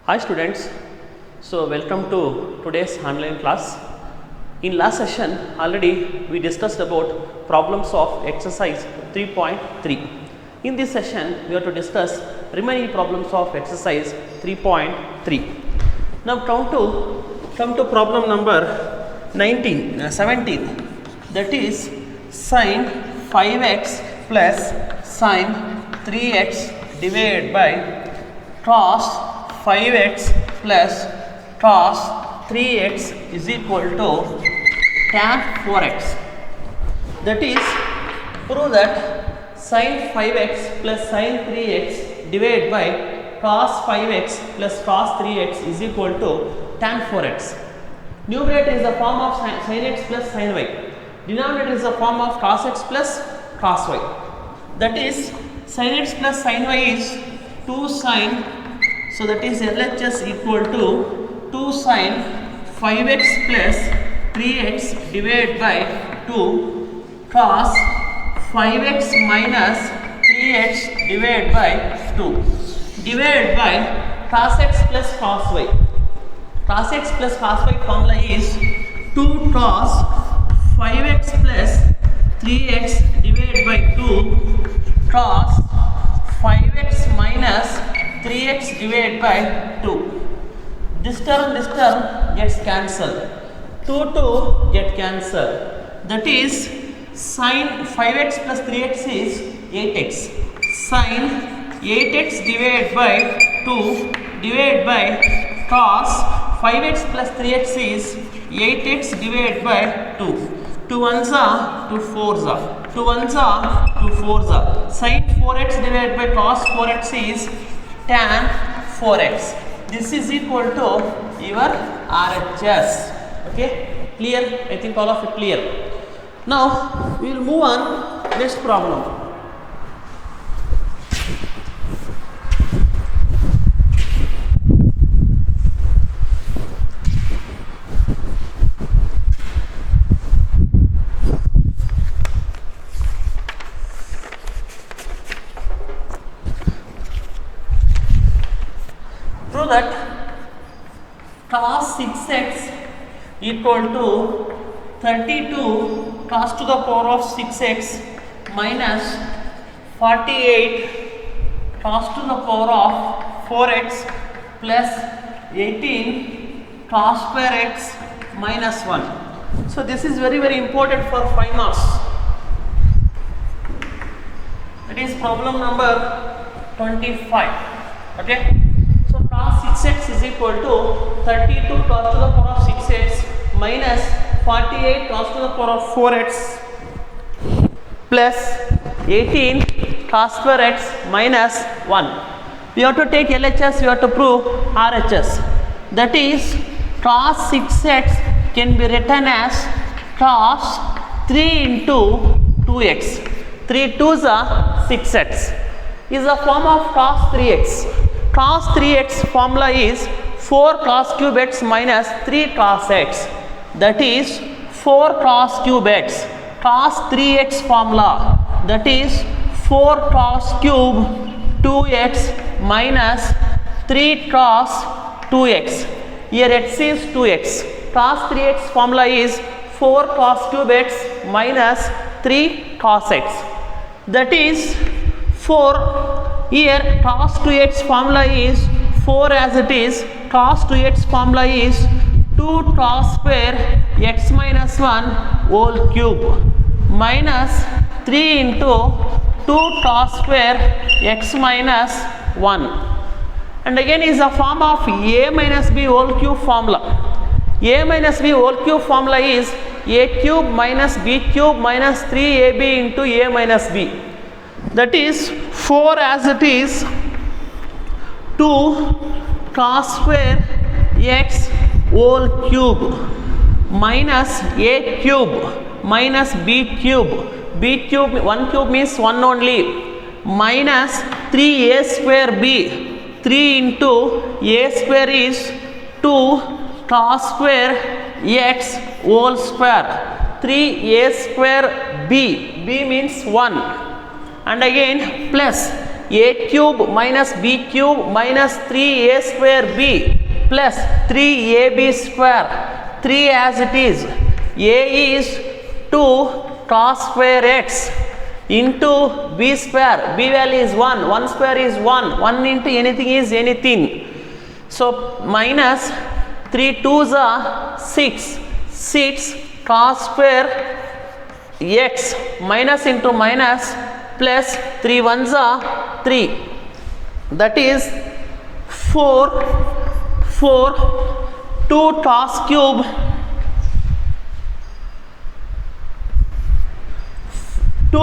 Hi students, so welcome to today's online class. In last session already we discussed about problems of exercise 3.3. In this session we are to discuss remaining problems of exercise 3.3. Now come to problem number 17, that is sin 5x plus sin 3x divided by cos 5x plus cos 3x is equal to tan 4x. That is, prove that sin 5x plus sin 3x divided by cos 5x plus cos 3x is equal to tan 4x. Numerator is the form of sin x plus sin y. Denominator is the form of cos x plus cos y. That is, sin x plus sin y is 2 sin. So that is LHS equal to 2 sin 5x plus 3x divided by 2 cos 5x minus 3x divided by 2 divided by cos x plus cos y. Cos x plus cos y formula is 2 cos 5x plus 3x divided by 2 cos 5x minus 3x divided by 2. This term gets cancelled. 2 get cancelled. That is, sin 5x plus 3x is 8x. Sin 8x divided by 2 divided by cos 5x plus 3x is 8x divided by 2. 2 ones are 2 fours are. 2 ones are 2 fours are. Sin 4x divided by cos 4x is tan 4x. This is equal to your RHS. Okay, clear? I think all of it clear. Now we will move on next problem. Prove that cos 6x equal to 32 cos to the power of 6x minus 48 cos to the power of 4x plus 18 cos square x minus 1. So this is very important for 5 marks. That is problem number 25. Okay. Cos 6x is equal to 32 cos to the power of 6x minus 48 cos to the power of 4x plus 18 cos square x minus 1. We have to take LHS, we have to prove RHS. That is, cos 6x can be written as cos 3 into 2x. 3 2s are 6x. Is the form of cos 3x. Cos 3x formula is 4 cos cube x minus 3 cos x. That is 4 cos cube x. Cos 3x formula, that is 4 cos cube 2x minus 3 cos 2x. Here x is 2x. Cos 3x formula is 4 cos cube x minus 3 cos x. That is 4. Here cos 2x formula is 4 as it is. Cos 2x formula is 2 cos square x minus 1 whole cube minus 3 into 2 cos square x minus 1. And again is a form of a minus b whole cube formula. A minus b whole cube formula is a cube minus b cube minus 3ab into a minus b. That is 4 as it is 2 cos square x whole cube minus a cube minus b cube. B cube, 1 cube means 1 only, minus 3a square b. 3 into a square is 2 cos square x whole square. 3a square b. B means 1. And again plus a cube minus b cube minus 3a square b plus 3ab square. 3 as it is. A is 2 cos square x into b square. B value is 1. 1 square is 1. 1 into anything is anything. So minus 3 2s are 6. 6 cos square x minus into minus plus 3 1s are 3. That is 4 2 cos cube 2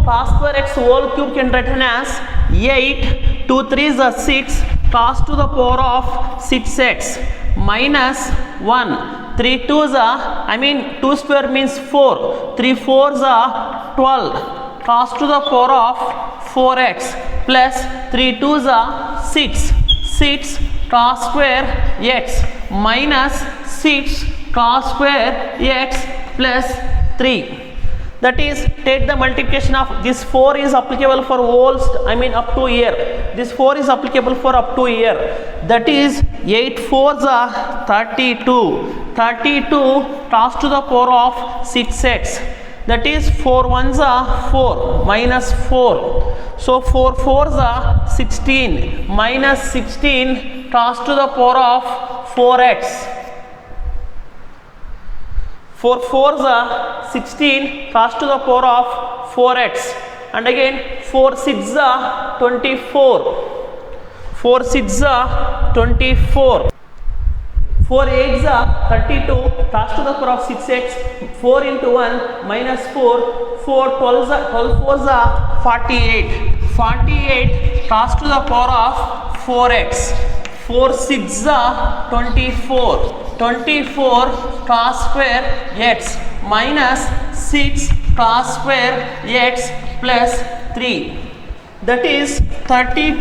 cos square x whole cube can written as 8. 2 3s are 6 cos to the power of 6x minus 1. 3 2s are 2 square means 4. 3 4s are 12 cos to the power of 4x plus 3 2s are 6. 6 cos square x minus 6 cos square x plus 3. That is, take the multiplication of this 4 is applicable for up to year. This 4 is applicable for up to year. That is 8 4s are 32. 32 cos to the power of 6x. That is 4 1s are 4 minus 4. So 4 4s are 16 minus 16 cos to the power of 4x. 4 4s are 16 cos to the power of 4x. And again 4 6s are 24. 4 6s are 24. 4 8s are 32 cos to the power of 6x. 4 into 1 minus 4. 4 12s are 12 4s are 48. 48 cos to the power of 4x. 4 6s are 24. 24 cos square x minus 6 cos square x plus 3. That is 32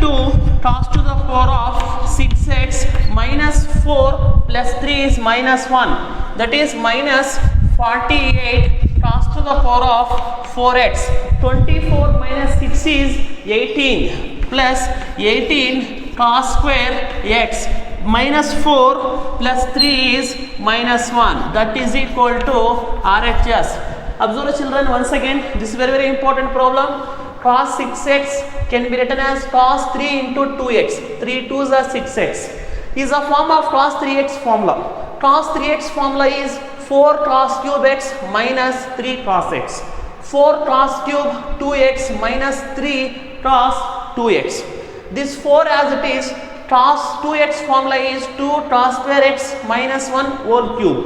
cos to the power of 6x minus 4 plus 3 is minus 1. That is minus 48 cos to the power of 4x. 24 minus 6 is 18 plus 18 cos square x minus 4 plus 3 is minus 1. That is equal to RHS. Observe children, once again, this is very important problem. Cos 6x can be written as cos 3 into 2x. 3 2s are 6x. Is a form of cos 3x formula. Cos 3x formula is 4 cos cube x minus 3 cos x. 4 cos cube 2x minus 3 cos 2x. This 4 as it is, cos 2x formula is 2 cos square x minus 1 whole cube.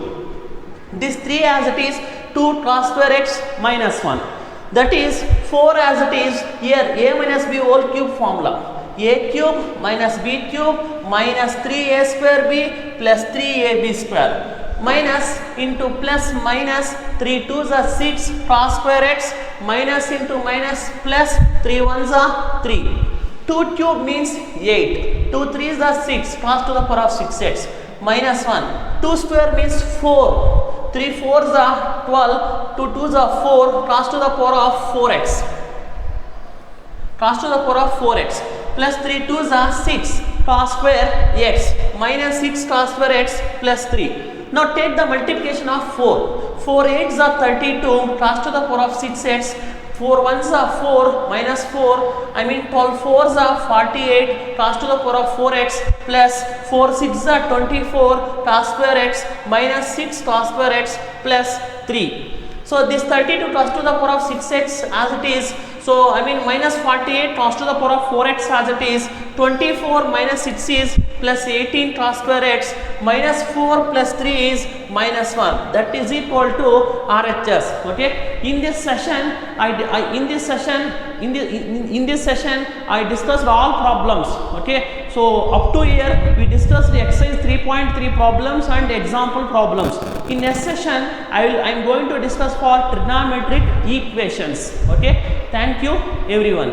This 3 as it is 2 cos square x minus 1. That is 4 as it is here a minus b whole cube formula. A cube minus b cube minus 3a square b plus 3ab square minus into plus minus 3 2s are 6 cos square x minus into minus plus 3 1s are 3. 2 cube means 8. 2 3s are 6 cos to the power of 6x minus 1. 2 square means 4. 3 4s are 12. 2 2s are 4 cos to the power of 4x. Cos to the power of 4x plus 3 2s are 6 cos square x minus 6 cos square x plus 3. Now take the multiplication of 4. 4 8s are 32 cos to the power of 6x. 4 1s are 4 minus 4 12 4s are 48 cos to the power of 4x plus 4 6s are 24 cos square x minus 6 cos square x plus 3. So this 32 cos to the power of 6x as it is. So minus 48 cos to the power of 4x as it is. 24 minus 6 is plus 18 cos square x minus 4 plus 3 is minus 1. That is equal to RHS. Okay. In this session, in this session, I discussed all problems. Okay. So up to here, we discussed the exercise 3.3 problems and example problems. In next session, I am going to discuss for trigonometric equations. Okay. Thank you, everyone.